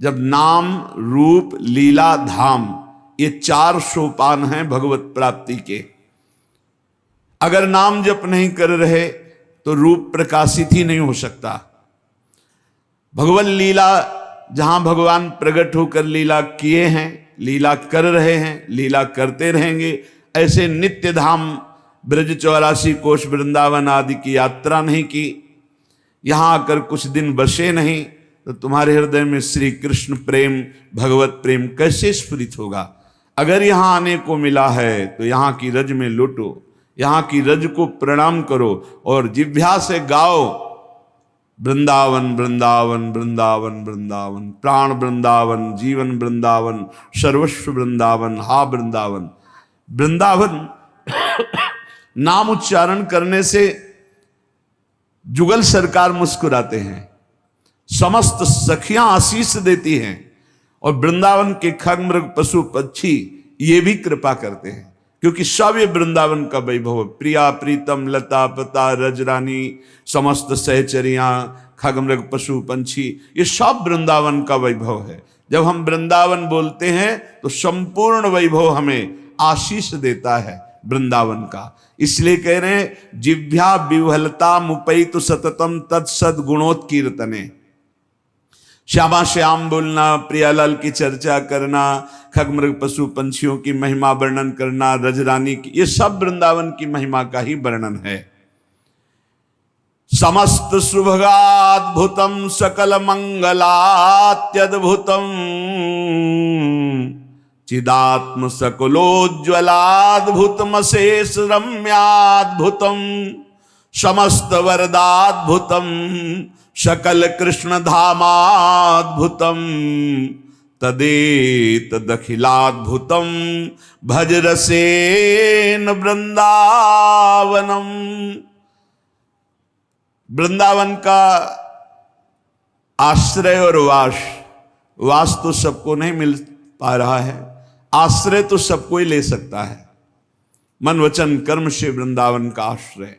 जब नाम रूप लीला धाम ये 4 सोपान हैं भगवत प्राप्ति के। अगर नाम जप नहीं कर रहे तो रूप प्रकाशित ही नहीं हो सकता। भगवत लीला जहां भगवान प्रकट होकर लीला किए हैं, लीला कर रहे हैं, लीला करते रहेंगे, ऐसे नित्य धाम ब्रज 84 कोष वृंदावन आदि की यात्रा नहीं की, यहां आकर कुछ दिन बसे नहीं, तो तुम्हारे हृदय में श्री कृष्ण प्रेम, भगवत प्रेम कैसे स्फुरित होगा। अगर यहां आने को मिला है तो यहां की रज में लुटो, यहां की रज को प्रणाम करो और जिह्वा से गाओ वृंदावन वृंदावन वृंदावन वृंदावन, प्राण वृंदावन, जीवन वृंदावन, सर्वस्व वृंदावन, हा वृंदावन। वृंदावन नाम उच्चारण करने से जुगल सरकार मुस्कुराते हैं, समस्त सखियां आशीष देती हैं और वृंदावन के खग मृग पशु पक्षी ये भी कृपा करते हैं, क्योंकि सब ये वृंदावन का वैभव। प्रिया प्रीतम लता पता रजरानी, समस्त सहचरियां, खग मृग पशु पंछी, ये सब वृंदावन का वैभव है। जब हम वृंदावन बोलते हैं तो संपूर्ण वैभव हमें आशीष देता है वृंदावन का। इसलिए कह रहे हैं जिह्वा विह्वलता मुपैतु सततम तत्सद गुणोत्कीर्तने। श्यामा श्याम बोलना, प्रियालाल की चर्चा करना, खग मृग पशु पंछियों की महिमा वर्णन करना, रजरानी की, ये सब वृंदावन की महिमा का ही वर्णन है। समस्त सुभगाद्भुतम सकल मंगलात्यद्भुतम चिदात्म सकलोज्ज्वलाद्भुतमशेष रम्याद्भुतम समस्त वरदाद्भुतम सकल कृष्ण धामाद्भुतम तदेतदखिलाद्भुतम भज रसेन वृंदावनम। वृंदावन का आश्रय और वास तो सबको नहीं मिल पा रहा है, आश्रय तो सबको ही ले सकता है। मन वचन कर्म से वृंदावन का आश्रय।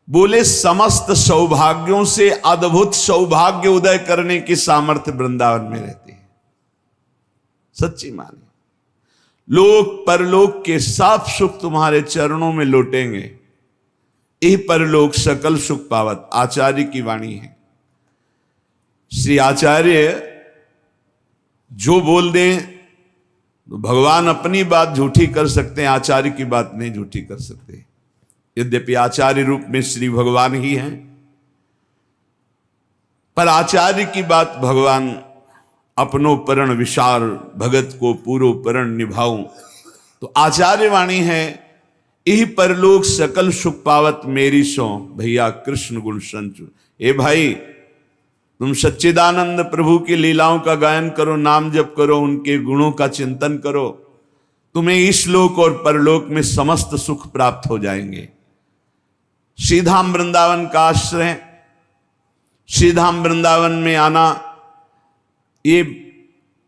बोले समस्त सौभाग्यों से अद्भुत सौभाग्य उदय करने की सामर्थ्य वृंदावन में रहती है। सच्ची माने, लोक परलोक के सब सुख तुम्हारे चरणों में लौटेंगे। यही परलोक सकल सुख पावत, आचार्य की वाणी है। श्री आचार्य जो बोल दें तो भगवान अपनी बात झूठी कर सकते हैं, आचार्य की बात नहीं झूठी कर सकते। यद्यपि आचार्य रूप में श्री भगवान ही हैं, पर आचार्य की बात भगवान अपनो परण विशार भगत को पूरो परण निभाऊं, तो आचार्य वाणी है यही परलोक सकल सुख पावत मेरी सो भैया कृष्ण गुण संचु। ए भाई, तुम सच्चिदानंद प्रभु की लीलाओं का गायन करो, नाम जप करो, उनके गुणों का चिंतन करो, तुम्हें इस लोक और परलोक में समस्त सुख प्राप्त हो जाएंगे। श्रीधाम वृंदावन का आश्रय, श्रीधाम वृंदावन में आना, ये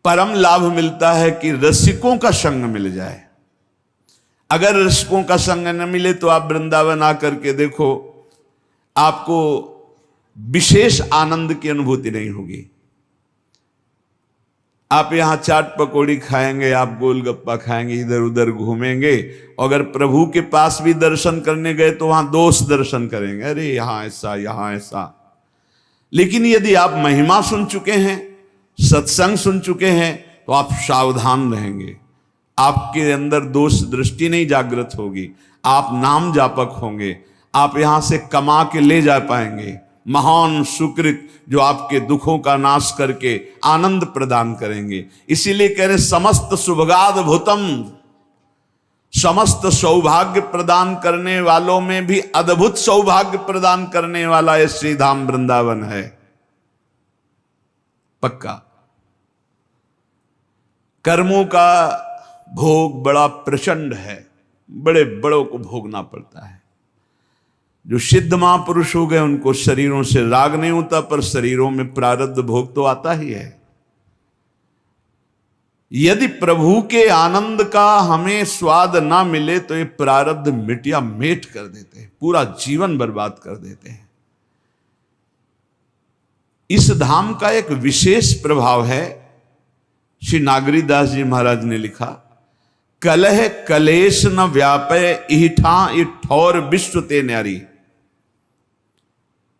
परम लाभ मिलता है कि रसिकों का संग मिल जाए। अगर रसिकों का संग न मिले तो आप वृंदावन आकर के देखो, आपको विशेष आनंद की अनुभूति नहीं होगी। आप यहां चाट पकौड़ी खाएंगे, आप गोलगप्पा खाएंगे, इधर उधर घूमेंगे, अगर प्रभु के पास भी दर्शन करने गए तो वहां दोष दर्शन करेंगे, अरे यहां ऐसा यहां ऐसा। लेकिन यदि आप महिमा सुन चुके हैं, सत्संग सुन चुके हैं, तो आप सावधान रहेंगे, आपके अंदर दोष दृष्टि नहीं जागृत होगी, आप नाम जापक होंगे, आप यहां से कमा के ले जा पाएंगे महान सुकृत जो आपके दुखों का नाश करके आनंद प्रदान करेंगे। इसीलिए कह रहे समस्त सुभगाद्भुतम, समस्त सौभाग्य प्रदान करने वालों में भी अद्भुत सौभाग्य प्रदान करने वाला ये श्रीधाम वृंदावन है। पक्का कर्मों का भोग बड़ा प्रचंड है, बड़े बड़ों को भोगना पड़ता है। जो सिद्ध महापुरुष हो गए उनको शरीरों से राग नहीं होता, पर शरीरों में प्रारब्ध भोग तो आता ही है। यदि प्रभु के आनंद का हमें स्वाद ना मिले तो ये प्रारब्ध मिटिया मेट कर देते हैं, पूरा जीवन बर्बाद कर देते हैं। इस धाम का एक विशेष प्रभाव है। श्री नागरीदास जी महाराज ने लिखा, कलह कलेश न व्यापय इठा इठौर विश्व ते न्यारी।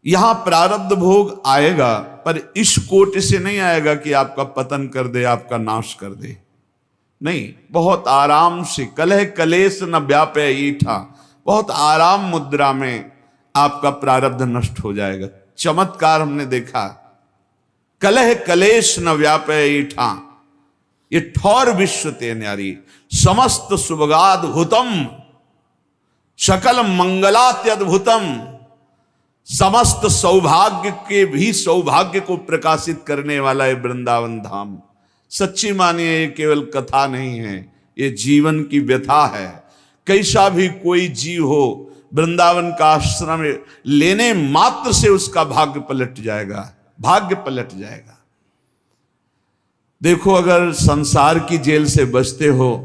यहां प्रारब्ध भोग आएगा, पर इस कोटि से नहीं आएगा कि आपका पतन कर दे, आपका नाश कर दे। नहीं, बहुत आराम से, कलह कलेश न व्यापय ईठा, बहुत आराम मुद्रा में आपका प्रारब्ध नष्ट हो जाएगा। चमत्कार हमने देखा, कलह कलेश न व्यापय ईठा ये ठौर विश्व ते न्यारी, समस्त सुभगाद्भुतम सकल मंगलात्यद्भुतम, समस्त सौभाग्य के भी सौभाग्य को प्रकाशित करने वाला है वृंदावन धाम। सच्ची मानिए, ये केवल कथा नहीं है, ये जीवन की व्यथा है। कैसा भी कोई जीव हो, वृंदावन का आश्रम लेने मात्र से उसका भाग्य पलट जाएगा, भाग्य पलट जाएगा। देखो, अगर संसार की जेल से बचते हो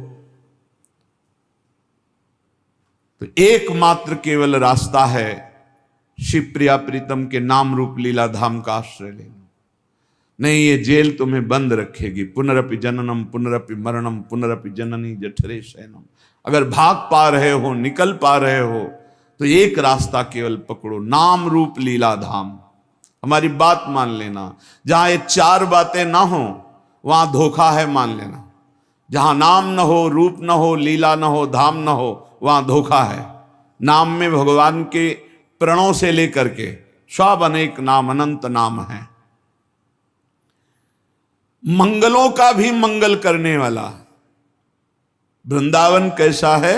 तो एकमात्र केवल रास्ता है शिव प्रिया प्रीतम के नाम रूप लीला धाम का आश्रय लेना। नहीं, ये जेल तुम्हें बंद रखेगी। पुनरपि जननम पुनरपि मरणम पुनरपि जननी जठरे शयनम। अगर भाग पा रहे हो, निकल पा रहे हो, तो एक रास्ता केवल पकड़ो, नाम रूप लीला धाम। हमारी बात मान लेना, जहां ये चार बातें ना हो वहां धोखा है, मान लेना। जहां नाम न हो, रूप न हो, लीला न हो, धाम न हो, वहां धोखा है। नाम में भगवान के प्रणों से लेकर के सब अनेक नाम, अनंत नाम है। मंगलों का भी मंगल करने वाला वृंदावन कैसा है?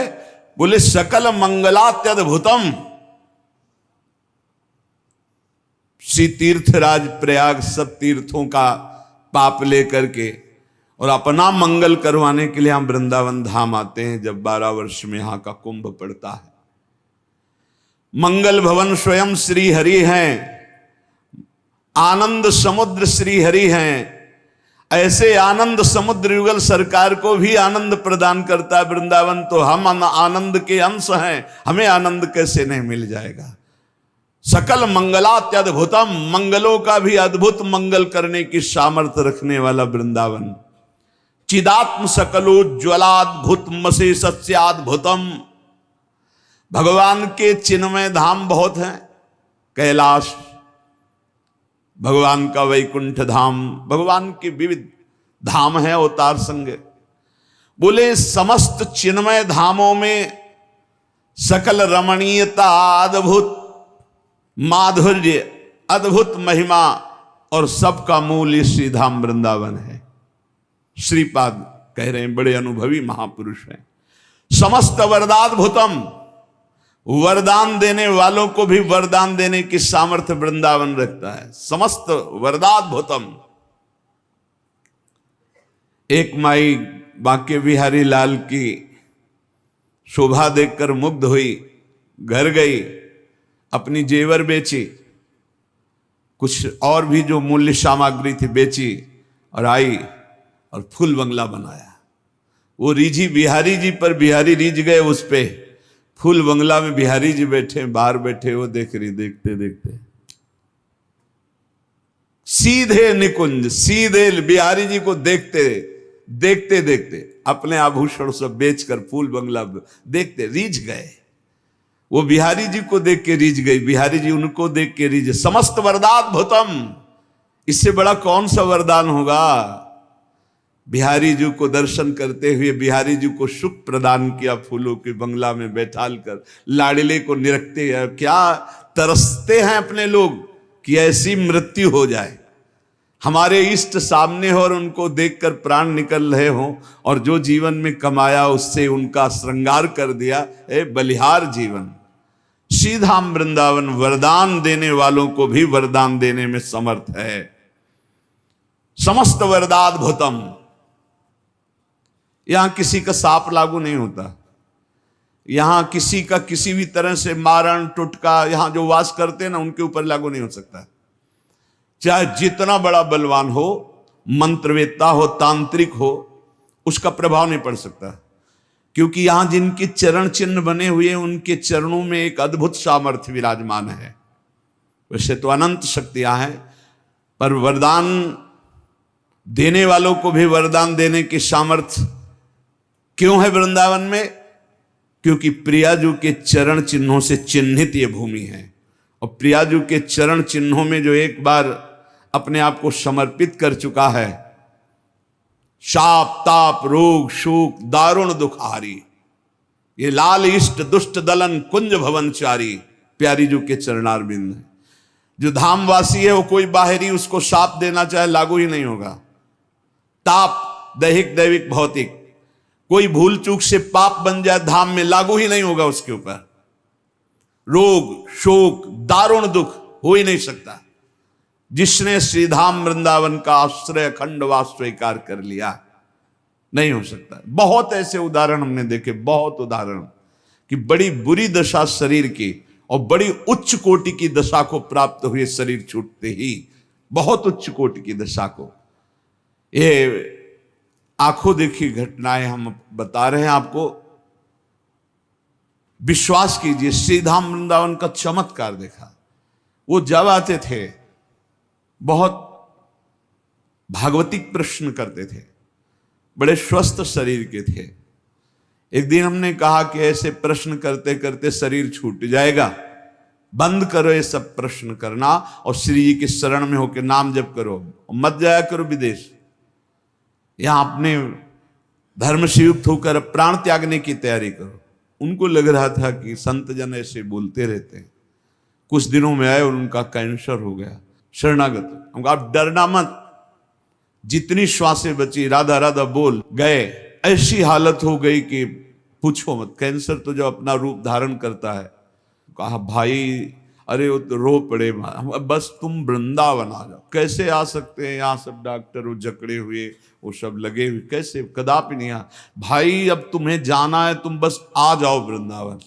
बोले सकल मंगलात्यद्भुतम। श्री तीर्थराज प्रयाग सब तीर्थों का पाप लेकर के और अपना मंगल करवाने के लिए हम वृंदावन धाम आते हैं जब 12 वर्ष में यहां का कुंभ पड़ता है। मंगल भवन स्वयं श्री हरि हैं, आनंद समुद्र श्री हरि हैं। ऐसे आनंद समुद्र युगल सरकार को भी आनंद प्रदान करता है वृंदावन, तो हम आनंद के अंश हैं, हमें आनंद कैसे नहीं मिल जाएगा? सकल मंगलात्यद्भुतम, मंगलों का भी अद्भुत मंगल करने की सामर्थ्य रखने वाला वृंदावन। चिदात्म सकलोज्ज्वलाद्भुत मसे सस्याद्भुतम। भगवान के चिन्मय धाम बहुत हैं। कैलाश, भगवान का वैकुंठ धाम, भगवान के विविध धाम है अवतार संग। बोले समस्त चिन्मय धामों में सकल रमणीयता, अद्भुत माधुर्य, अद्भुत महिमा और सबका मूल श्री धाम वृंदावन है। श्रीपाद कह रहे हैं, बड़े अनुभवी महापुरुष हैं। समस्त वरदाद्भुतम, वरदान देने वालों को भी वरदान देने की सामर्थ्य वृंदावन रखता है। समस्त वरदाद्भुतम। एक माई बांके बिहारी लाल की शोभा देखकर मुग्ध हुई, घर गई, अपनी जेवर बेची, कुछ और भी जो मूल्य सामग्री थी बेची और आई और फूल बंगला बनाया। वो रिझी बिहारी जी पर, बिहारी रिझ गए उस पे। फूल बंगला में बिहारी जी बैठे, बाहर बैठे, वो देख रही, देखते देखते सीधे निकुंज, सीधे बिहारी जी को देखते देखते देखते अपने आभूषण सब बेचकर फूल बंगला देखते रिझ गए। वो बिहारी जी को देख के रिझ गई, बिहारी जी उनको देख के रिझ। समस्त वरदाद्भुतम, इससे बड़ा कौन सा वरदान होगा? बिहारी जी को दर्शन करते हुए बिहारी जी को सुख प्रदान किया, फूलों के बंगला में बैठाल कर लाडले को निरखते हैं। क्या तरसते हैं अपने लोग कि ऐसी मृत्यु हो जाए, हमारे इष्ट सामने हो और उनको देखकर प्राण निकल रहे हो, और जो जीवन में कमाया उससे उनका श्रृंगार कर दिया। बलिहार जीवन। श्रीधाम वृंदावन वरदान देने वालों को भी वरदान देने में समर्थ है। समस्त वरदाद्भुतम। यहां किसी का साप लागू नहीं होता, यहां किसी का किसी भी तरह से मारण टुटका, यहां जो वास करते हैं ना, उनके ऊपर लागू नहीं हो सकता। चाहे जितना बड़ा बलवान हो, मंत्रवेत्ता हो, तांत्रिक हो, उसका प्रभाव नहीं पड़ सकता, क्योंकि यहां जिनके चरण चिन्ह बने हुए हैं उनके चरणों में एक अद्भुत सामर्थ्य विराजमान है। वैसे तो अनंत शक्तियां हैं, पर वरदान देने वालों को भी वरदान देने की सामर्थ्य क्यों है वृंदावन में? क्योंकि प्रियाजू के चरण चिन्हों से चिन्हित ये भूमि है। और प्रियाजू के चरण चिन्हों में जो एक बार अपने आप को समर्पित कर चुका है, शाप ताप रोग शोक दारुण दुखारी, ये लाल इष्ट दुष्ट दलन कुंज भवनचारी प्यारी जू के चरणारविंद है। जो धामवासी है वो कोई बाहरी उसको शाप देना चाहे लागू ही नहीं होगा। ताप दैहिक दैविक भौतिक, कोई भूल चूक से पाप बन जाए धाम में लागू ही नहीं होगा उसके ऊपर। रोग शोक दारुण दुख हो ही नहीं सकता। जिसने श्रीधाम वृंदावन का आश्रय अखंडवास स्वीकार कर लिया, नहीं हो सकता। बहुत ऐसे उदाहरण हमने देखे, बहुत उदाहरण कि बड़ी बुरी दशा शरीर की और बड़ी उच्च कोटि की दशा को प्राप्त हुए शरीर छूटते ही, बहुत उच्च कोटि की दशा को। ये आंखों देखी घटनाएं हम बता रहे हैं आपको। विश्वास कीजिए, श्रीधाम वृंदावन का चमत्कार देखा। वो जब आते थे बहुत भागवतिक प्रश्न करते थे, बड़े स्वस्थ शरीर के थे। एक दिन हमने कहा कि ऐसे प्रश्न करते करते शरीर छूट जाएगा, बंद करो ये सब प्रश्न करना और श्री जी की शरण में होकर नाम जप करो, मत जाया करो विदेश। यहां अपने धर्म से युक्त होकर प्राण त्यागने की तैयारी करो। उनको लग रहा था कि संत जन ऐसे बोलते रहते हैं। कुछ दिनों में आए और उनका कैंसर हो गया, शरणागत। हमको आप डरना मत, जितनी श्वासें बची राधा राधा बोल गए। ऐसी हालत हो गई कि पूछो मत। कैंसर तो जो अपना रूप धारण करता है। कहा भाई अरे वो तो रो पड़े, बस तुम वृंदावन आ जाओ। कैसे आ सकते हैं, यहाँ सब डॉक्टर वो जकड़े हुए वो सब लगे हुए, कैसे कदापि नहीं आ। भाई अब तुम्हें जाना है, तुम बस आ जाओ वृंदावन,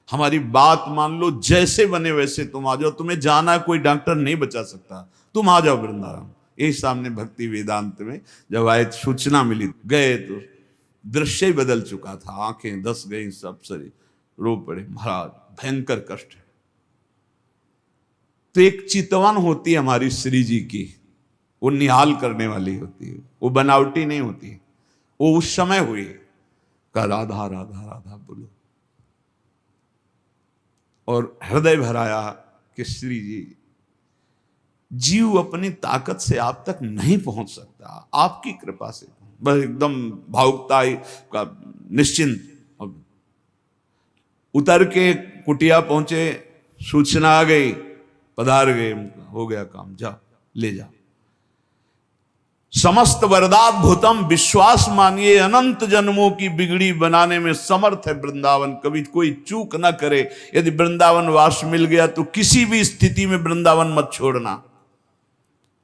हमारी बात मान लो, जैसे बने वैसे तुम आ जाओ। तुम्हें जाना है, कोई डॉक्टर नहीं बचा सकता, तुम आ जाओ वृंदावन। यही सामने भक्ति वेदांत में जब आए सूचना मिली, गए तो दृश्य ही बदल चुका था। आंखें धस गई, सब शरीर रो पड़े। महाराज भयंकर कष्ट है। तो एक चितवन होती है हमारी श्री जी की, वो निहाल करने वाली होती है, वो बनावटी नहीं होती। वो उस समय हुई का राधा राधा राधा बोलो और हृदय भराया कि श्री जी, जीव अपनी ताकत से आप तक नहीं पहुंच सकता, आपकी कृपा से। बस एकदम भावुकता का निश्चिंत। उतर के कुटिया पहुंचे, सूचना आ गई, पधार गए, हो गया काम, जा ले जा। समस्त वरदाद्भुतम, विश्वास मानिए अनंत जन्मों की बिगड़ी बनाने में समर्थ है वृंदावन। कभी कोई चूक ना करे। यदि वृंदावन वास मिल गया तो किसी भी स्थिति में वृंदावन मत छोड़ना।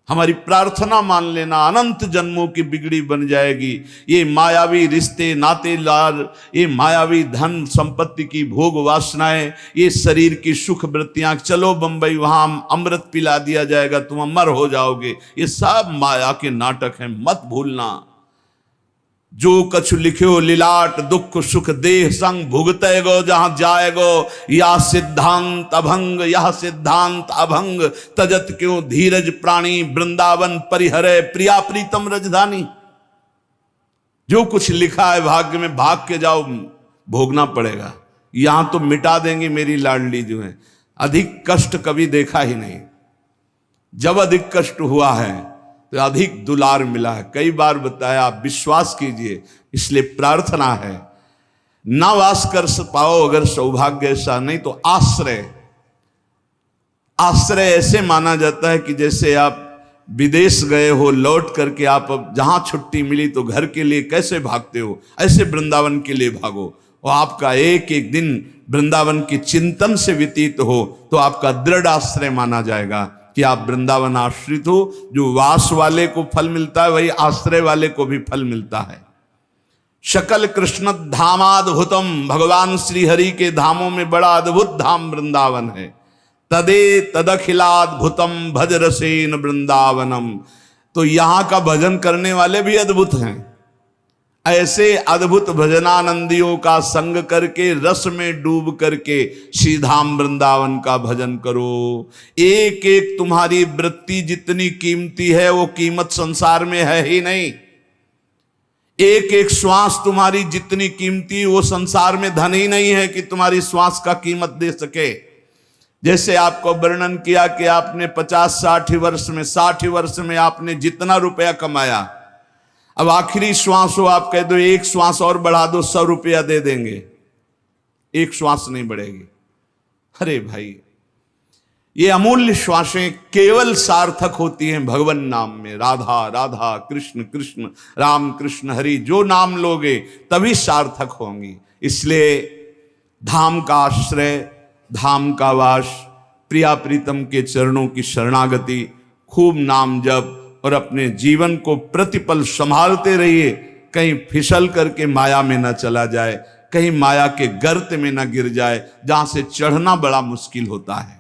हमारी प्रार्थना मान लेना, अनंत जन्मों की बिगड़ी बन जाएगी। ये मायावी रिश्ते नाते लाल, ये मायावी धन संपत्ति की भोग वासनाएं, ये शरीर की सुख वृत्तियां, चलो बंबई वहां अमृत पिला दिया जाएगा, तुम अमर हो जाओगे, ये सब माया के नाटक हैं, मत भूलना। जो कछु लिख्यो लीलाट दुख सुख देह संग भुगते गो, जहां जाएगो या सिद्धांत अभंग, यह सिद्धांत अभंग, तजत क्यों धीरज प्राणी, वृंदावन परिहरे प्रिया प्रीतम रजधानी। जो कुछ लिखा है भाग्य में, भाग के जाओ, भोगना पड़ेगा। यहां तो मिटा देंगे मेरी लाडली जो है। अधिक कष्ट कभी देखा ही नहीं। जब अधिक कष्ट हुआ है तो अधिक दुलार मिला है। कई बार बताया, आप विश्वास कीजिए। इसलिए प्रार्थना है, ना वास कर पाओ अगर सौभाग्य ऐसा, नहीं तो आश्रय। आश्रय ऐसे माना जाता है कि जैसे आप विदेश गए हो, लौट करके आप अब जहां छुट्टी मिली तो घर के लिए कैसे भागते हो, ऐसे वृंदावन के लिए भागो। और आपका एक एक दिन वृंदावन के चिंतन से व्यतीत हो तो आपका दृढ़ आश्रय माना जाएगा कि आप वृंदावन आश्रित हो। जो वास वाले को फल मिलता है, वही आश्रय वाले को भी फल मिलता है। शकल कृष्ण धामाद्भुतम, भगवान श्री हरि के धामों में बड़ा अद्भुत धाम वृंदावन है। तदे तदखिलाद्भुतम भज रसेन वृंदावनम। तो यहां का भजन करने वाले भी अद्भुत हैं। ऐसे अद्भुत भजनानंदियों का संग करके रस में डूब करके श्रीधाम वृंदावन का भजन करो। एक एक तुम्हारी वृत्ति जितनी कीमती है वो कीमत संसार में है ही नहीं। एक एक श्वास तुम्हारी जितनी कीमती वो संसार में धन ही नहीं है कि तुम्हारी श्वास का कीमत दे सके। जैसे आपको वर्णन किया कि आपने 50-60 वर्ष में 60 वर्ष में आपने जितना रुपया कमाया, अब आखिरी श्वास हो आप कह दो एक श्वास और बढ़ा दो 100 रुपया दे देंगे, एक श्वास नहीं बढ़ेगी। अरे भाई, ये अमूल्य श्वासें केवल सार्थक होती हैं भगवान नाम में। राधा राधा कृष्ण कृष्ण राम कृष्ण हरि जो नाम लोगे तभी सार्थक होंगी। इसलिए धाम का आश्रय, धाम का वास, प्रिया प्रीतम के चरणों की शरणागति, खूब नाम जप और अपने जीवन को प्रतिपल संभालते रहिए। कहीं फिसल करके माया में न चला जाए, कहीं माया के गर्त में न गिर जाए जहां से चढ़ना बड़ा मुश्किल होता है।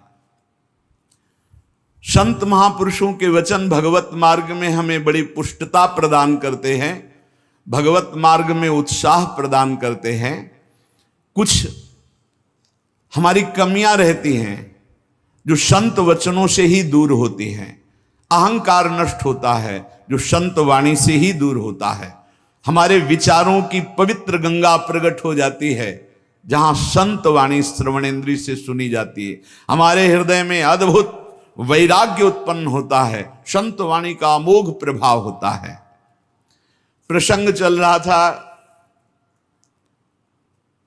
संत महापुरुषों के वचन भगवत मार्ग में हमें बड़ी पुष्टता प्रदान करते हैं, भगवत मार्ग में उत्साह प्रदान करते हैं। कुछ हमारी कमियां रहती हैं जो संत वचनों से ही दूर होती हैं। अहंकार नष्ट होता है जो संत वाणी से ही दूर होता है। हमारे विचारों की पवित्र गंगा प्रकट हो जाती है जहां संत वाणी श्रवणेंद्रिय से सुनी जाती है। हमारे हृदय में अद्भुत वैराग्य उत्पन्न होता है, संत वाणी का अमोघ प्रभाव होता है। प्रसंग चल रहा था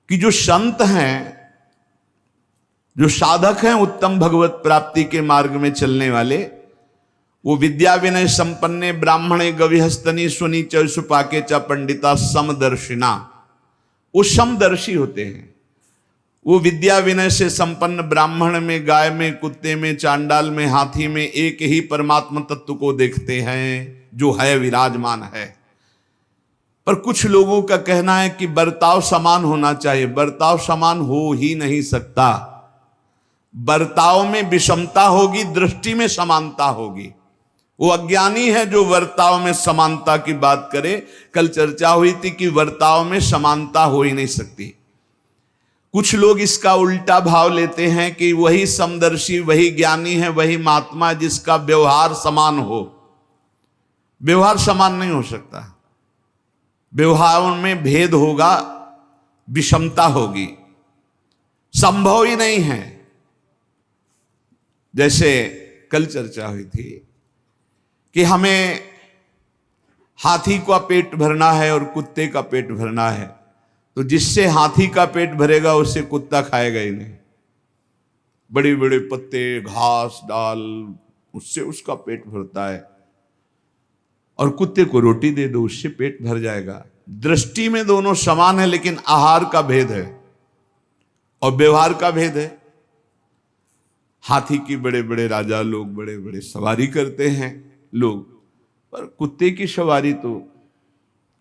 कि जो संत हैं, जो साधक हैं उत्तम भगवत प्राप्ति के मार्ग में चलने वाले, वो विद्या विनय संपन्ने ब्राह्मणे गविहस्तनी सुनी चौसुपाके च पंडिता समदर्शिना, वो समदर्शी होते हैं। वो विद्या विनय से संपन्न ब्राह्मण में, गाय में, कुत्ते में, चांडाल में, हाथी में एक ही परमात्मा तत्व को देखते हैं जो है विराजमान है। पर कुछ लोगों का कहना है कि बर्ताव समान होना चाहिए। बर्ताव समान हो ही नहीं सकता। बर्ताव में विषमता होगी, दृष्टि में समानता होगी। वो अज्ञानी है जो वर्ताव में समानता की बात करे। कल चर्चा हुई थी कि वर्ताव में समानता हो ही नहीं सकती। कुछ लोग इसका उल्टा भाव लेते हैं कि वही समदर्शी, वही ज्ञानी है, वही महात्मा जिसका व्यवहार समान हो। व्यवहार समान नहीं हो सकता। व्यवहार में भेद होगा, विषमता होगी, संभव ही नहीं है। जैसे कल चर्चा हुई थी कि हमें हाथी का पेट भरना है और कुत्ते का पेट भरना है, तो जिससे हाथी का पेट भरेगा उससे कुत्ता खाएगा ही नहीं। बड़े बड़े पत्ते, घास, डाल, उससे उसका पेट भरता है। और कुत्ते को रोटी दे दो, उससे पेट भर जाएगा। दृष्टि में दोनों समान है, लेकिन आहार का भेद है और व्यवहार का भेद है। हाथी की बड़े बड़े राजा लोग बड़े बड़े सवारी करते हैं लोग, पर कुत्ते की सवारी तो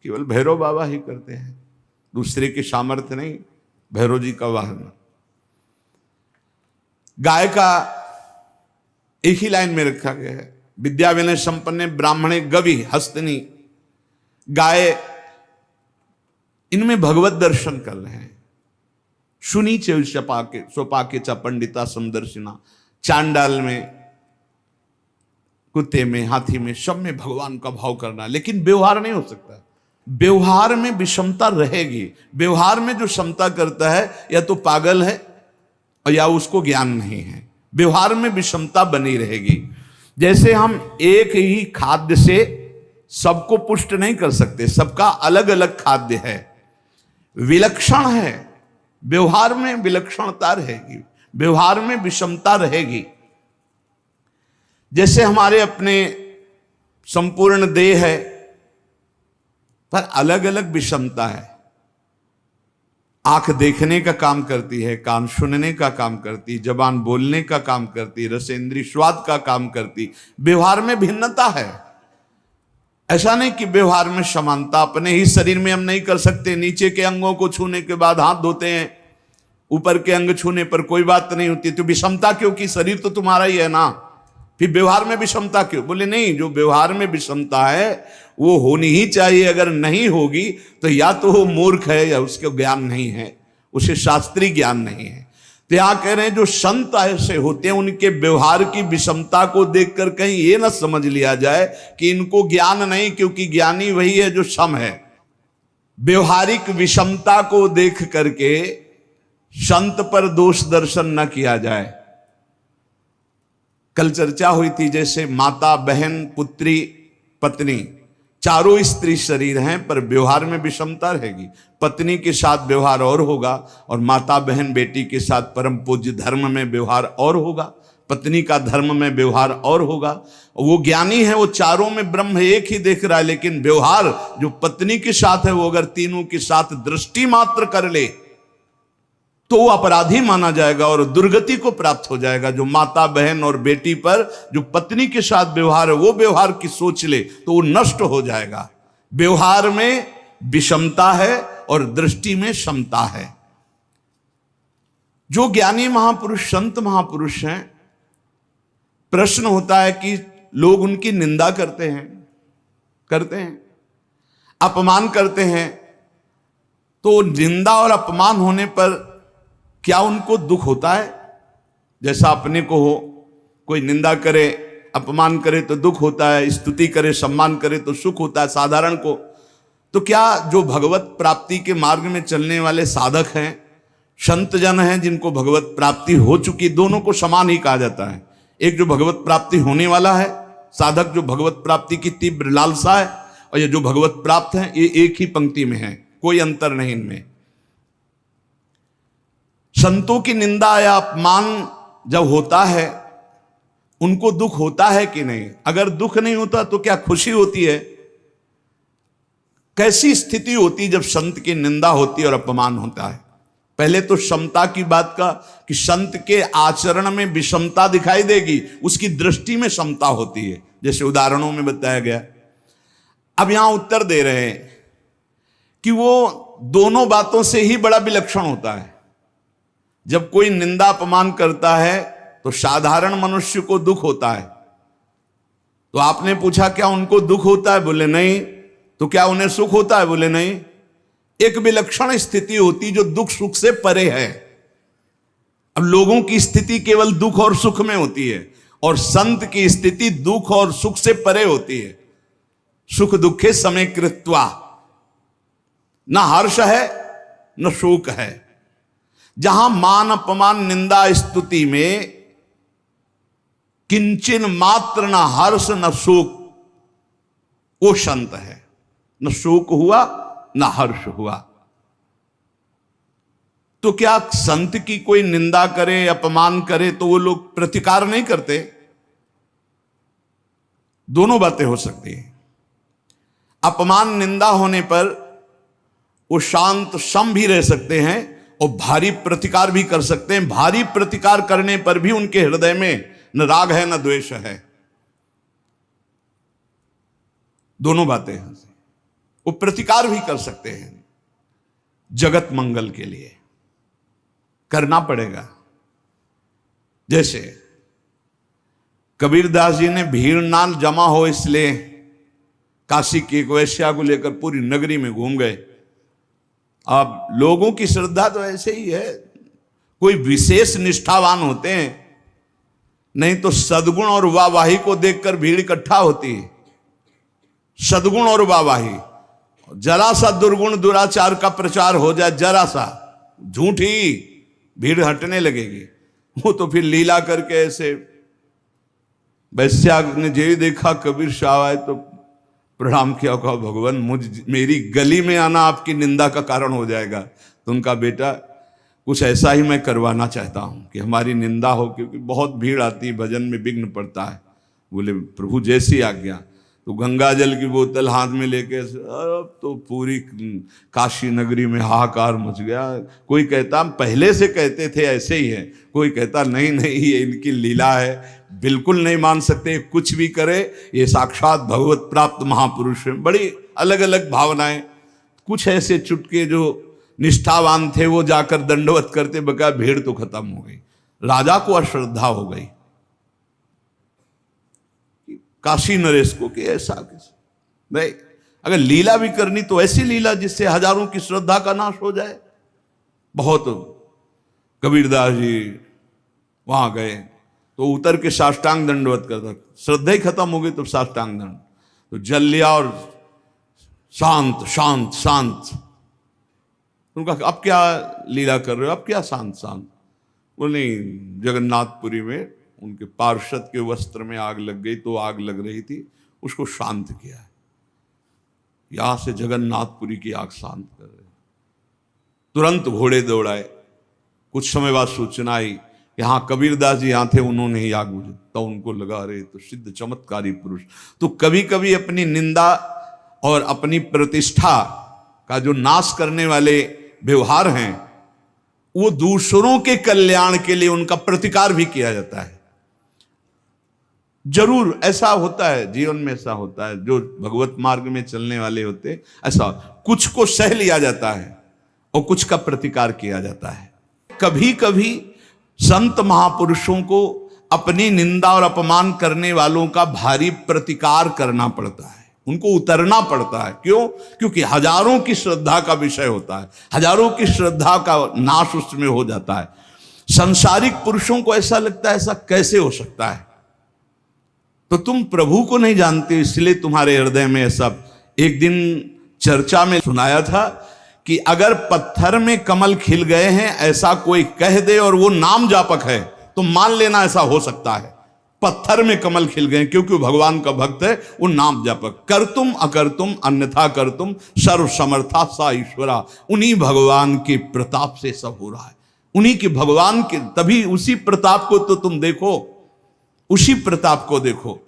केवल भैरव बाबा ही करते हैं, दूसरे के सामर्थ्य नहीं। भैरव जी का वाहन। गाय का एक ही लाइन में रखा गया है, विद्या विनय संपन्ने ब्राह्मणे गवि हस्तनी। गाय, इनमें भगवत दर्शन कर रहे हैं। सुनी सोपाके च पंडिता समदर्शिना। चांडाल में, कुत्ते में, हाथी में, सब में भगवान का भाव करना, लेकिन व्यवहार नहीं हो सकता। व्यवहार में विषमता रहेगी। व्यवहार में जो क्षमता करता है या तो पागल है और या उसको ज्ञान नहीं है। व्यवहार में विषमता बनी रहेगी। जैसे हम एक ही खाद्य से सबको पुष्ट नहीं कर सकते, सबका अलग अलग खाद्य है, विलक्षण है। व्यवहार में विलक्षणता रहेगी, व्यवहार में विषमता रहेगी। जैसे हमारे अपने संपूर्ण देह है, पर अलग अलग विषमता है। आंख देखने का काम करती है, कान सुनने का काम करती, जबान बोलने का काम करती, रसेंद्रिय स्वाद का काम करती। व्यवहार में भिन्नता है। ऐसा नहीं कि व्यवहार में समानता। अपने ही शरीर में हम नहीं कर सकते। नीचे के अंगों को छूने के बाद हाथ धोते हैं, ऊपर के अंग छूने पर कोई बात नहीं होती। तो विषमता क्योंकि शरीर तो तुम्हारा ही है ना, फिर व्यवहार में विषमता क्यों? बोले नहीं, जो व्यवहार में विषमता है वो होनी ही चाहिए, अगर नहीं होगी तो या तो वो मूर्ख है या उसके ज्ञान नहीं है, उसे शास्त्रीय ज्ञान नहीं है। तो यहां कह रहे हैं जो संत ऐसे होते हैं उनके व्यवहार की विषमता को देखकर कहीं ये ना समझ लिया जाए कि इनको ज्ञान नहीं, क्योंकि ज्ञानी वही है जो सम है। व्यवहारिक विषमता को देख करके संत पर दोष दर्शन न किया जाए। कल चर्चा हुई थी, जैसे माता, बहन, पुत्री, पत्नी, चारों स्त्री शरीर हैं पर व्यवहार में विषमता रहेगी। पत्नी के साथ व्यवहार और होगा और माता, बहन, बेटी के साथ परम पूज्य धर्म में व्यवहार और होगा, पत्नी का धर्म में व्यवहार और होगा। वो ज्ञानी है, वो चारों में ब्रह्म एक ही देख रहा है, लेकिन व्यवहार जो पत्नी के साथ है वो अगर तीनों के साथ दृष्टि मात्र कर ले तो वो अपराधी माना जाएगा और दुर्गति को प्राप्त हो जाएगा। जो माता, बहन और बेटी पर जो पत्नी के साथ व्यवहार है वो व्यवहार की सोच ले तो वो नष्ट हो जाएगा। व्यवहार में विषमता है और दृष्टि में समता है। जो ज्ञानी महापुरुष, संत महापुरुष हैं, प्रश्न होता है कि लोग उनकी निंदा करते हैं, अपमान करते हैं, तो निंदा और अपमान होने पर क्या उनको दुख होता है? जैसा अपने को हो, कोई निंदा करे, अपमान करे तो दुख होता है, स्तुति करे, सम्मान करे तो सुख होता है साधारण को। तो क्या जो भगवत प्राप्ति के मार्ग में चलने वाले साधक हैं, संत जन हैं, जिनको भगवत प्राप्ति हो चुकी, दोनों को समान ही कहा जाता है। एक जो भगवत प्राप्ति होने वाला है साधक, जो भगवत प्राप्ति की तीव्र लालसा है, और ये जो भगवत प्राप्त है, ये एक ही पंक्ति में है, कोई अंतर नहीं इनमें। संतों की निंदा या अपमान जब होता है उनको दुख होता है कि नहीं? अगर दुख नहीं होता तो क्या खुशी होती है? कैसी स्थिति होती जब संत की निंदा होती और अपमान होता है? पहले तो समता की बात का कि संत के आचरण में विषमता दिखाई देगी, उसकी दृष्टि में समता होती है, जैसे उदाहरणों में बताया गया। अब यहां उत्तर दे रहे हैं कि वो दोनों बातों से ही बड़ा विलक्षण होता है। जब कोई निंदा अपमान करता है तो साधारण मनुष्य को दुख होता है। तो आपने पूछा क्या उनको दुख होता है? बोले नहीं। तो क्या उन्हें सुख होता है? बोले नहीं। एक विलक्षण स्थिति होती जो दुख सुख से परे है। अब लोगों की स्थिति केवल दुख और सुख में होती है और संत की स्थिति दुख और सुख से परे होती है। सुख दुखे समय कृत्वा, न हर्ष है न शोक है। जहां मान, अपमान, निंदा, स्तुति में किंचन मात्र न हर्ष न शोक, वो संत है। न शोक हुआ न हर्ष हुआ। तो क्या संत की कोई निंदा करे, अपमान करे तो वो लोग प्रतिकार नहीं करते? दोनों बातें हो सकती हैं। अपमान, निंदा होने पर वो शांत सम भी रह सकते हैं और भारी प्रतिकार भी कर सकते हैं। भारी प्रतिकार करने पर भी उनके हृदय में न राग है न द्वेष है। दोनों बातें हैं। वो प्रतिकार भी कर सकते हैं, जगत मंगल के लिए करना पड़ेगा। जैसे कबीरदास जी ने भीड़ ना जमा हो इसलिए काशी की एक वैश्या को लेकर पूरी नगरी में घूम गए। अब लोगों की श्रद्धा तो ऐसे ही है, कोई विशेष निष्ठावान होते हैं, नहीं तो सद्गुण और वाहवाही को देखकर भीड़ इकट्ठा होती है। सद्गुण और वाहवाही, जरा सा दुर्गुण दुराचार का प्रचार हो जाए, जरा सा झूठी, भीड़ हटने लगेगी। वो तो फिर लीला करके ऐसे, वैश्या ने जे देखा कबीर शाह आए तो प्रणाम किया, कहा भगवान मेरी गली में आना आपकी निंदा का कारण हो जाएगा। तो उनका बेटा कुछ ऐसा ही मैं करवाना चाहता हूं कि हमारी निंदा हो, क्योंकि बहुत भीड़ आती है, भजन में विघ्न पड़ता है। बोले प्रभु जैसी आज्ञा। तो गंगा जल की बोतल हाथ में लेके अब तो पूरी काशी नगरी में हाहाकार मच गया। कोई कहता पहले से कहते थे ऐसे ही है, कोई कहता नहीं नहीं ये इनकी लीला है, बिल्कुल नहीं मान सकते, कुछ भी करे ये साक्षात भगवत प्राप्त महापुरुष हैं। बड़ी अलग अलग भावनाएं। कुछ ऐसे चुटके जो निष्ठावान थे वो जाकर दंडवत करते, बका भीड़ तो खत्म हो गई। राजा को अश्रद्धा हो गई। काशी नरेश को कि ऐसा कैसे भाई, अगर लीला भी करनी तो ऐसी लीला जिससे हजारों की श्रद्धा का नाश हो जाए। बहुत कबीरदास जी वहां गए तो उतर के साष्टांग दंडवत करता, श्रद्धा ही खत्म हो गई तो साष्टांग दंड, तो जल लिया और शांत शांत शांत। उनका अब क्या लीला कर रहे हो, अब क्या शांत शांत? बोले जगन्नाथपुरी में उनके पार्षद के वस्त्र में आग लग गई, तो आग लग रही थी, उसको शांत किया है। यहां से जगन्नाथपुरी की आग शांत कर रहे, तुरंत घोड़े दौड़ाए। कुछ समय बाद सूचना आई कि हाँ कबीरदास जी यहाँ थे, उन्होंने ही आग बुझाई। तो उनको लगा रहे तो सिद्ध चमत्कारी पुरुष। तो कभी कभी अपनी निंदा और अपनी प्रतिष्ठा का जो नाश करने वाले व्यवहार हैं, वो दूसरों के कल्याण के लिए उनका प्रतिकार भी किया जाता है। जरूर ऐसा होता है, जीवन में ऐसा होता है, जो भगवत मार्ग में चलने वाले होते, ऐसा कुछ को सह लिया जाता है और कुछ का प्रतिकार किया जाता है। कभी कभी संत महापुरुषों को अपनी निंदा और अपमान करने वालों का भारी प्रतिकार करना पड़ता है, उनको उतरना पड़ता है। क्यों? क्योंकि हजारों की श्रद्धा का विषय होता है, हजारों की श्रद्धा का नाश उसमें हो जाता है। संसारिक पुरुषों को ऐसा लगता है ऐसा कैसे हो सकता है, तो तुम प्रभु को नहीं जानते, इसलिए तुम्हारे हृदय में ऐसा। एक दिन चर्चा में सुनाया था कि अगर पत्थर में कमल खिल गए हैं ऐसा कोई कह दे और वो नाम जापक है, तो मान लेना ऐसा हो सकता है। पत्थर में कमल खिल गए क्योंकि भगवान का भक्त है, वो नाम जापक। कर तुम अकर तुम अन्यथा कर तुम, सर्व समर्था सा ईश्वरा। उन्हीं भगवान के प्रताप से सब हो रहा है, उन्हीं के भगवान के, तभी उसी प्रताप को तो तुम देखो, उसी प्रताप को देखो।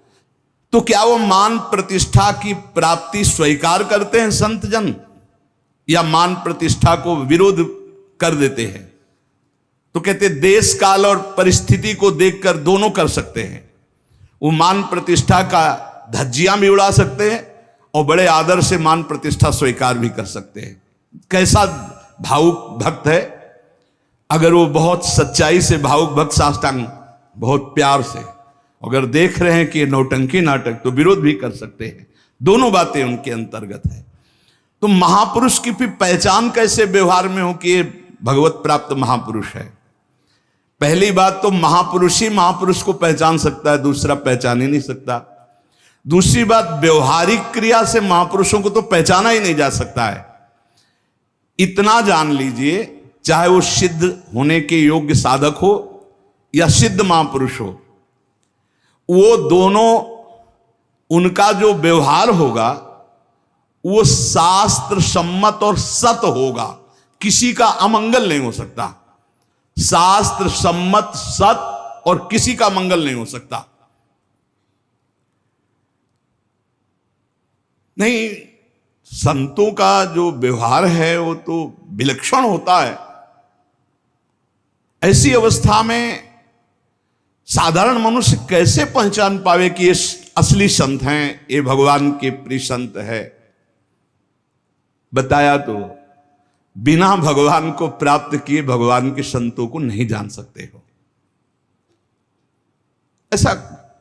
तो क्या वो मान प्रतिष्ठा की प्राप्ति स्वीकार करते हैं संत जन, या मान प्रतिष्ठा को विरोध कर देते हैं? तो कहते देश काल और परिस्थिति को देखकर दोनों कर सकते हैं। वो मान प्रतिष्ठा का धज्जियां भी उड़ा सकते हैं और बड़े आदर से मान प्रतिष्ठा स्वीकार भी कर सकते हैं। कैसा भावुक भक्त है, अगर वो बहुत सच्चाई से भावुक भक्त साष्टांग बहुत प्यार से अगर देख रहे हैं कि ये नौटंकी नाटक, तो विरोध भी कर सकते हैं। दोनों बातें उनके अंतर्गत है। तो महापुरुष की भी पहचान कैसे व्यवहार में हो कि ये भगवत प्राप्त महापुरुष है? पहली बात तो महापुरुष ही महापुरुष को पहचान सकता है, दूसरा पहचान ही नहीं सकता। दूसरी बात, व्यवहारिक क्रिया से महापुरुषों को तो पहचाना ही नहीं जा सकता है। इतना जान लीजिए, चाहे वो सिद्ध होने के योग्य साधक हो या सिद्ध महापुरुष हो, वो दोनों, उनका जो व्यवहार होगा वो शास्त्र सम्मत और सत होगा, किसी का अमंगल नहीं हो सकता। शास्त्र सम्मत सत और किसी का मंगल नहीं हो सकता। नहीं, संतों का जो व्यवहार है वो तो विलक्षण होता है। ऐसी अवस्था में साधारण मनुष्य कैसे पहचान पावे कि ये असली संत हैं, ये भगवान के प्रिय संत है? बताया तो बिना भगवान को प्राप्त किए भगवान के संतों को नहीं जान सकते हो। ऐसा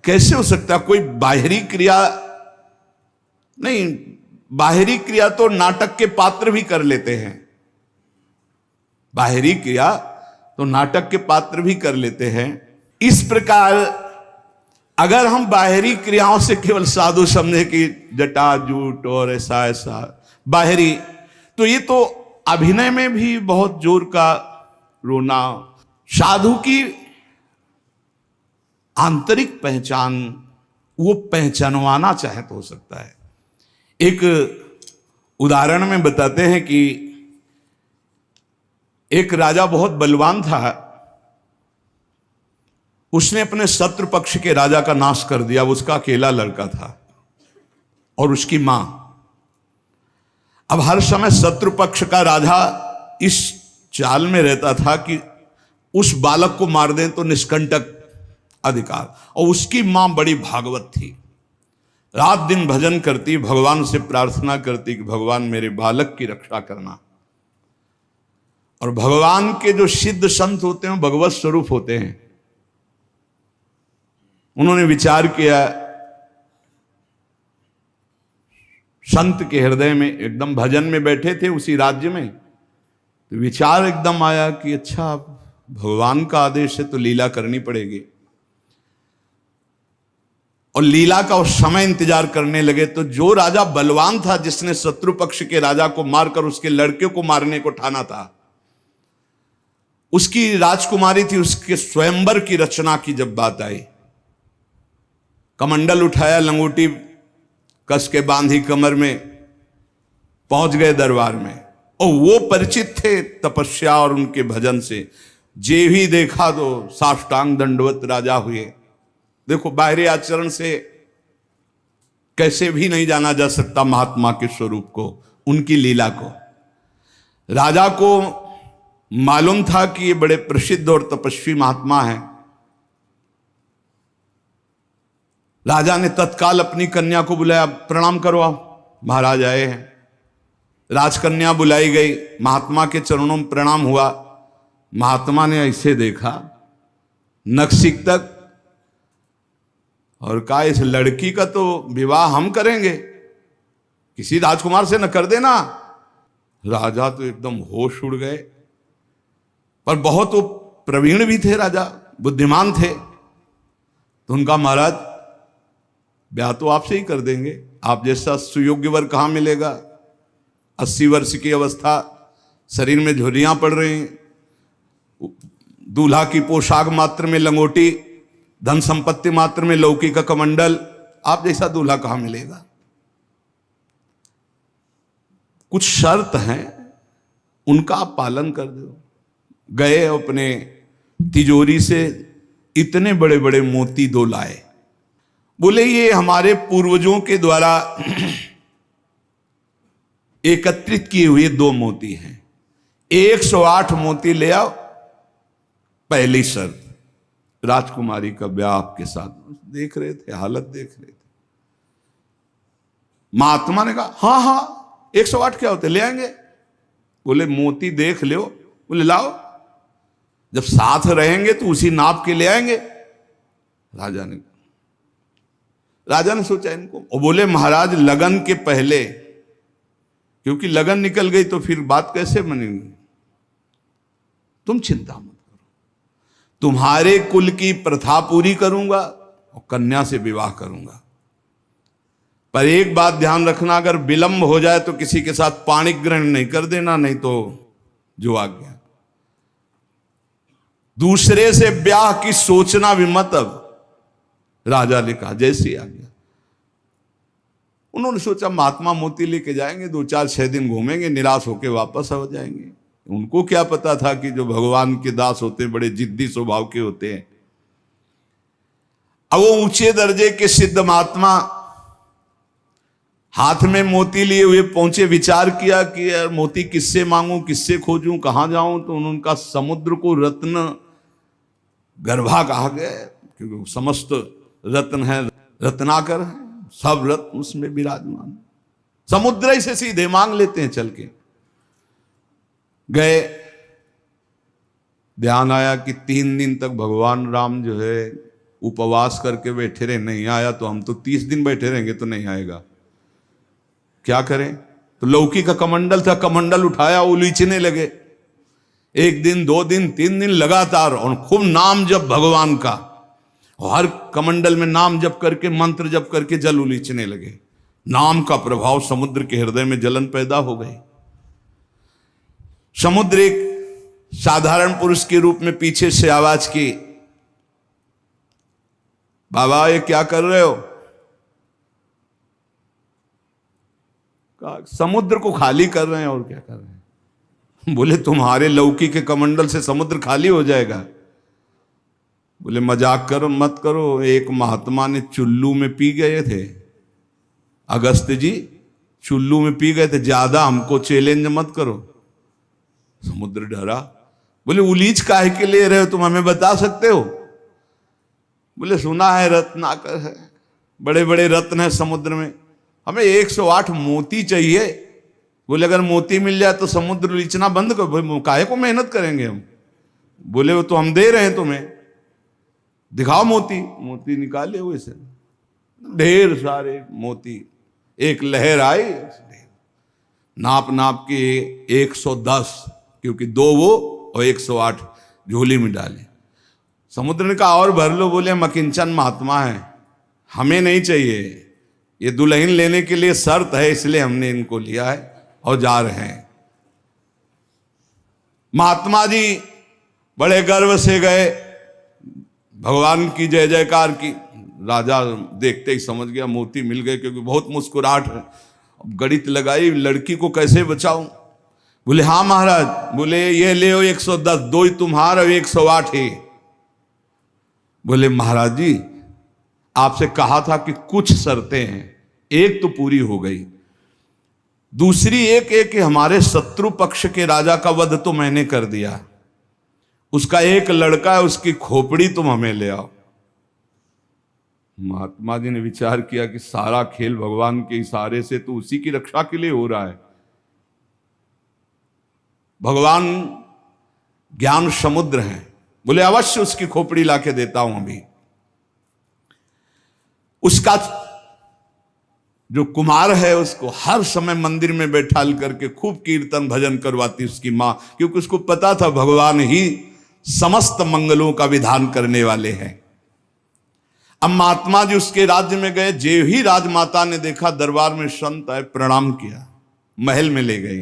कैसे हो सकता? कोई बाहरी क्रिया नहीं, बाहरी क्रिया तो नाटक के पात्र भी कर लेते हैं। बाहरी क्रिया तो नाटक के पात्र भी कर लेते हैं। इस प्रकार अगर हम बाहरी क्रियाओं से केवल साधु समझे कि जटा जूट और ऐसा ऐसा बाहरी, तो ये तो अभिनय में भी बहुत जोर का रोना। साधु की आंतरिक पहचान वो पहचानवाना चाहे तो हो सकता है। एक उदाहरण में बताते हैं कि एक राजा बहुत बलवान था, उसने अपने शत्रु पक्ष के राजा का नाश कर दिया। उसका अकेला लड़का था और उसकी मां। अब हर समय शत्रु पक्ष का राजा इस चाल में रहता था कि उस बालक को मार दें तो निष्कंटक अधिकार। और उसकी मां बड़ी भागवत थी, रात दिन भजन करती, भगवान से प्रार्थना करती कि भगवान मेरे बालक की रक्षा करना। और भगवान के जो सिद्ध संत होते हैं भगवत स्वरूप होते हैं। उन्होंने विचार किया संत के हृदय में, एकदम भजन में बैठे थे उसी राज्य में, तो विचार एकदम आया कि अच्छा भगवान का आदेश है तो लीला करनी पड़ेगी। और लीला का उस समय इंतजार करने लगे। तो जो राजा बलवान था, जिसने शत्रु पक्ष के राजा को मारकर उसके लड़के को मारने को ठाना था, उसकी राजकुमारी थी, उसके स्वयंवर की रचना की जब बात आई, कमंडल उठाया, लंगोटी कस के बांधी कमर में, पहुंच गए दरबार में। और वो परिचित थे तपस्या और उनके भजन से, जे भी देखा तो साष्टांग दंडवत राजा हुए। देखो, बाहरी आचरण से कैसे भी नहीं जाना जा सकता महात्मा के स्वरूप को, उनकी लीला को। राजा को मालूम था कि ये बड़े प्रसिद्ध और तपस्वी महात्मा हैं। राजा ने तत्काल अपनी कन्या को बुलाया, प्रणाम करो आप, महाराज आए हैं। राजकन्या बुलाई गई, महात्मा के चरणों में प्रणाम हुआ। महात्मा ने ऐसे देखा नक्सिक तक और कहा, इस लड़की का तो विवाह हम करेंगे, किसी राजकुमार से न कर देना। राजा तो एकदम होश उड़ गए, पर बहुत वो प्रवीण भी थे, राजा बुद्धिमान थे। तो उनका, महाराज ब्याह तो आपसे ही कर देंगे, आप जैसा सुयोग्य वर कहाँ मिलेगा। 80 वर्ष की अवस्था, शरीर में झुर्रियां पड़ रही हैं, दूल्हा की पोशाक मात्र में लंगोटी, धन संपत्ति मात्र में लौकी का कमंडल, आप जैसा दूल्हा कहां मिलेगा। कुछ शर्त हैं, उनका आप पालन कर दो। गए, अपने तिजोरी से इतने बड़े बड़े मोती 2 लाए। बोले, ये हमारे पूर्वजों के द्वारा एकत्रित किए हुए 2 मोती हैं, 108 मोती ले आओ। पहली शर्त, राजकुमारी का ब्याह आपके साथ। देख रहे थे, हालत देख रहे थे। महात्मा ने कहा, हाँ हाँ 108 क्या होते, ले आएंगे। बोले, मोती देख लो। बोले, लाओ, जब साथ रहेंगे तो उसी नाप के ले आएंगे। राजा ने सोचा इनको, और बोले, महाराज लगन के पहले, क्योंकि लगन निकल गई तो फिर बात कैसे बनेगी, तुम चिंता मत करो, तुम्हारे कुल की प्रथा पूरी करूंगा और कन्या से विवाह करूंगा। पर एक बात ध्यान रखना, अगर विलंब हो जाए तो किसी के साथ पाणिक ग्रहण नहीं कर देना, नहीं तो जो आ गया। दूसरे से ब्याह की सोचना भी मत। अब राजा ने कहा, जैसे आ गया। उन्होंने सोचा महात्मा मोती लेके जाएंगे, 2-4-6 दिन घूमेंगे, निराश होकर वापस आ जाएंगे। उनको क्या पता था कि जो भगवान के दास होते हैं बड़े जिद्दी स्वभाव के होते हैं। अब वो ऊंचे दर्जे के सिद्ध महात्मा हाथ में मोती लिए हुए पहुंचे। विचार किया कि यार मोती किससे मांगूं, किससे खोजूं, कहां जाऊं। तो उनका समुद्र को रत्न गर्भा कहा गया, क्योंकि समस्त रत्न है, रत्नाकर है, सब रत्न उसमें विराजमान। समुद्र ही से सीधे मांग लेते हैं चल के। गए, ध्यान आया कि 3 दिन तक भगवान राम जो है उपवास करके बैठे रहे, नहीं आया तो हम तो 30 दिन बैठे रहेंगे तो नहीं आएगा, क्या करें। तो लौकी का कमंडल था, कमंडल उठाया, उलीचने लगे। 1 दिन 2 दिन 3 दिन लगातार, और खूब नाम जप भगवान का, और हर कमंडल में नाम जप करके, मंत्र जप करके जल उलीचने लगे। नाम का प्रभाव, समुद्र के हृदय में जलन पैदा हो गई। समुद्र एक साधारण पुरुष के रूप में पीछे से आवाज की, बाबा ये क्या कर रहे हो। समुद्र को खाली कर रहे हैं, और क्या कर रहे हैं। बोले, तुम्हारे लौकी के कमंडल से समुद्र खाली हो जाएगा। बोले, मजाक करो मत करो, एक महात्मा ने चुल्लू में पी गए थे, अगस्त जी चुल्लू में पी गए थे, ज्यादा हमको चैलेंज मत करो। समुद्र डरा। बोले, उलीच काहे के ले रहे हो, तुम हमें बता सकते हो। बोले, सुना है रत्नाकर है, बड़े बड़े रत्न है समुद्र में, हमें 108 मोती चाहिए। बोले, अगर मोती मिल जाए तो समुद्र उलीचना बंद करो, काहे को मेहनत करेंगे हम। बोले, वो तो हम दे रहे हैं तुम्हें, दिखाओ मोती। मोती निकाले हुए से ढेर सारे मोती, एक लहर आई, नाप नाप के 110, क्योंकि 2 वो और 108 झोली में डाले। समुद्र ने कहा और भर लो। बोले हम अकिंचन महात्मा है, हमें नहीं चाहिए, ये दुल्हन लेने के लिए शर्त है, इसलिए हमने इनको लिया है और जा रहे हैं। महात्मा जी बड़े गर्व से गए, भगवान की जय जयकार की। राजा देखते ही समझ गया मोती मिल गए, क्योंकि बहुत मुस्कुराहट है। गणित लगाई, लड़की को कैसे बचाऊं। बोले हाँ महाराज। बोले ये ले 110, 2 ही तुम्हारा, 108 है। बोले महाराज जी आपसे कहा था कि कुछ शर्तें हैं, एक तो पूरी हो गई, दूसरी एक कि हमारे शत्रु पक्ष के राजा का वध तो मैंने कर दिया, उसका एक लड़का है, उसकी खोपड़ी तुम हमें ले आओ। महात्मा जी ने विचार किया कि सारा खेल भगवान के इशारे से तो उसी की रक्षा के लिए हो रहा है। भगवान ज्ञान समुद्र हैं। बोले अवश्य उसकी खोपड़ी लाके देता हूं अभी। उसका जो कुमार है उसको हर समय मंदिर में बैठाल करके खूब कीर्तन भजन करवाती उसकी मां, क्योंकि उसको पता था भगवान ही समस्त मंगलों का विधान करने वाले हैं। अब महात्मा जी उसके राज्य में गए। जे ही राजमाता ने देखा दरबार में संत आए, प्रणाम किया, महल में ले गई,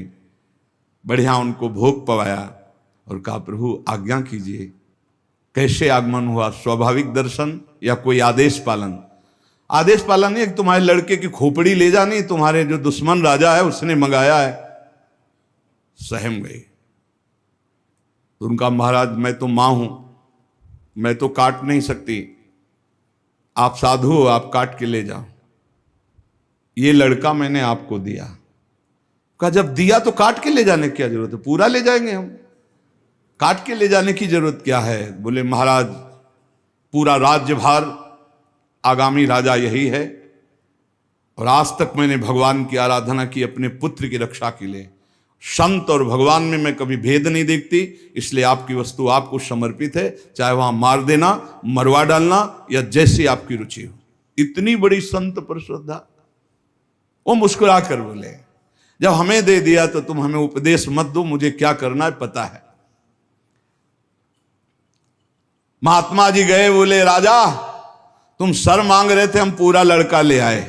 बढ़िया उनको भोग पवाया और कहा प्रभु आज्ञा कीजिए, कैसे आगमन हुआ, स्वाभाविक दर्शन या कोई आदेश पालन? आदेश पालन नहीं, तुम्हारे लड़के की खोपड़ी ले जानी, तुम्हारे जो दुश्मन राजा है उसने मंगाया है। सहम गई। तो उनका महाराज मैं तो मां हूं, मैं तो काट नहीं सकती, आप साधु हो, आप काट के ले जाओ। ये लड़का मैंने आपको दिया। कहा जब दिया तो काट के ले जाने की क्या जरूरत है, पूरा ले जाएंगे हम, काट के ले जाने की जरूरत क्या है? बोले महाराज पूरा राज्यभार आगामी राजा यही है, और आज तक मैंने भगवान की आराधना की अपने पुत्र की रक्षा के लिए। संत और भगवान में मैं कभी भेद नहीं देखती, इसलिए आपकी वस्तु आपको समर्पित है, चाहे वहां मार देना, मरवा डालना या जैसी आपकी रुचि हो। इतनी बड़ी संत पर श्रद्धा। वो मुस्कुरा कर बोले जब हमें दे दिया तो तुम हमें उपदेश मत दो, मुझे क्या करना है पता है। महात्मा जी गए, बोले राजा तुम सर मांग रहे थे, हम पूरा लड़का ले आए,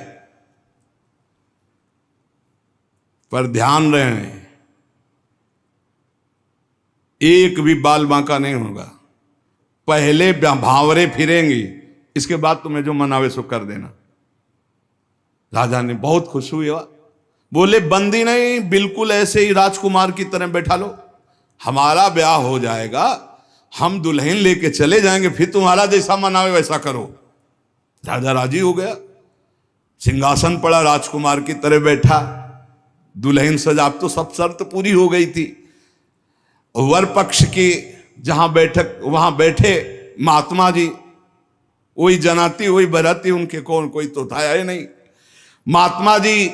पर ध्यान रहे एक भी बाल बांका नहीं होगा, पहले भांवरे फिरेंगी, इसके बाद तुम्हें जो मनावे सो कर देना। राजा ने बहुत खुश हुई। बोले बंदी नहीं, बिल्कुल ऐसे ही राजकुमार की तरह बैठा लो, हमारा ब्याह हो जाएगा, हम दुल्हन लेके चले जाएंगे, फिर तुम्हारा जैसा मनावे वैसा करो। राजा राजी हो गया, सिंहासन पड़ा, राजकुमार की तरह बैठा, दुल्हन सजा। अब तो सब शर्त पूरी हो गई थी। वर पक्ष की जहां बैठक वहां बैठे महात्मा जी, वही जनाती वही बराती, उनके कौन कोई तो था ही नहीं। महात्मा जी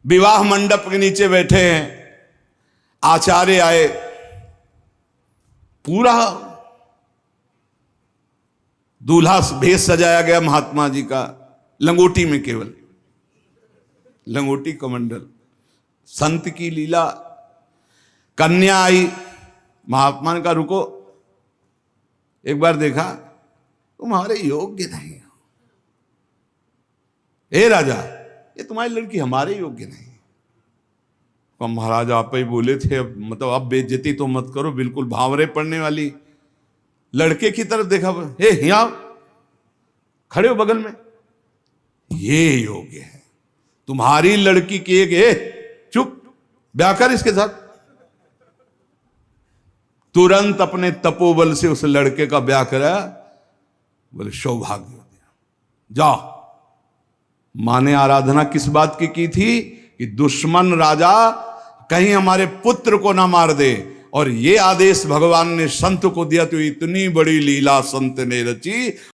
विवाह मंडप के नीचे बैठे हैं, आचार्य आए, पूरा दूल्हा भेष सजाया गया महात्मा जी का, लंगोटी में, केवल लंगोटी कमंडल। संत की लीला। कन्या आई, महात्मा ने कहा रुको, एक बार देखा तुम्हारे योग्य नहीं हो, हे राजा ये तुम्हारी लड़की हमारे योग्य नहीं। तो महाराज आप ही बोले थे, अब मतलब अब बेइज्जती तो मत करो, बिल्कुल भांवरे पड़ने वाली। लड़के की तरफ देखा, हे यहाँ खड़े हो बगल में, ये योग्य है तुम्हारी लड़की की एक, चुप, ब्याह कर इसके साथ। तुरंत अपने तपोबल से उस लड़के का ब्याह कराया। बोले सौभाग्य हो गया, जाओ। माने आराधना किस बात की थी कि दुश्मन राजा कहीं हमारे पुत्र को ना मार दे, और ये आदेश भगवान ने संत को दिया। तो इतनी बड़ी लीला संत ने रची।